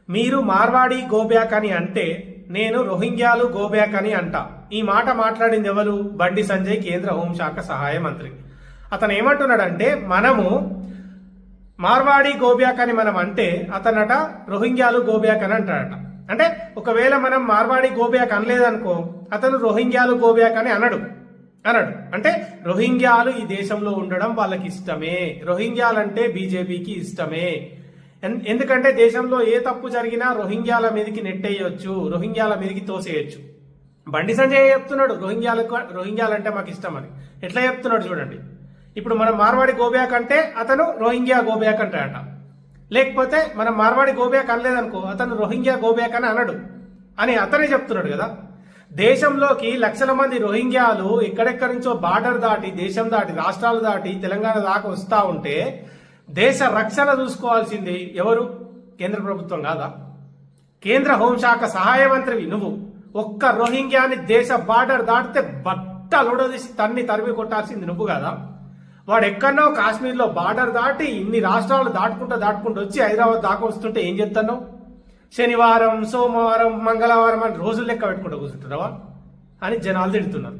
మీరు మార్వాడి గోబ్యాక్ అని అంటే నేను రోహింగ్యాలు గోబ్యాక్ అని అంటా. ఈ మాట మాట్లాడింది ఎవరు? బండి సంజయ్, కేంద్ర హోంశాఖ సహాయ మంత్రి. అతను ఏమంటున్నాడంటే, మనము మార్వాడి గోబ్యాక్ అని మనం అంటే అతనట రోహింగ్యాలు గోబ్యాక్ అని అంటాడట. అంటే ఒకవేళ మనం మార్వాడి గోబ్యాక్ అనలేదనుకో, అతను రోహింగ్యాలు గోబ్యాక్ అని అనడు. అంటే రోహింగ్యాలు ఈ దేశంలో ఉండడం వాళ్ళకి ఇష్టమే, రోహింగ్యాలంటే బీజేపీకి ఇష్టమే. ఎందుకంటే దేశంలో ఏ తప్పు జరిగినా రోహింగ్యాల మీదకి నెట్టేయొచ్చు, రోహింగ్యాల మీదకి తోసేయచ్చు. బండి సంజయ్ చెప్తున్నాడు రోహింగ్యాలంటే మాకు ఇష్టం అని. ఎట్లా చెప్తున్నాడు చూడండి. ఇప్పుడు మనం మార్వాడి గోబ్యాక్ అంటే అతను రోహింగ్యా గోబ్యాక్ అంటాడట. లేకపోతే మనం మార్వాడి గోబ్యాక్ అనలేదనుకో, అతను రోహింగ్యా గోబ్యాక్ అని అనడు అని అతనే చెప్తున్నాడు కదా. దేశంలోకి లక్షల మంది రోహింగ్యాలు ఎక్కడెక్కడి నుంచో బార్డర్ దాటి, దేశం దాటి, రాష్ట్రాలు దాటి తెలంగాణ దాకా వస్తా ఉంటే దేశ రక్షణ చూసుకోవాల్సింది ఎవరు? కేంద్ర ప్రభుత్వం కాదా? కేంద్ర హోంశాఖ సహాయ మంత్రివి నువ్వు. ఒక్క రోహింగ్యాని దేశ బార్డర్ దాటితే బట్టలుడదీసి తరిమి కొట్టాల్సింది నువ్వు కాదా? వాడు ఎక్కడో కాశ్మీర్లో బార్డర్ దాటి ఇన్ని రాష్ట్రాలు దాటుకుంటూ వచ్చి హైదరాబాద్ దాకా వస్తుంటే ఏం చెప్తాను? శనివారం, సోమవారం, మంగళవారం అని రోజులు లెక్క పెట్టుకుంటూ కూర్చుంటున్నావా అని జనాలు తిడుతున్నారు.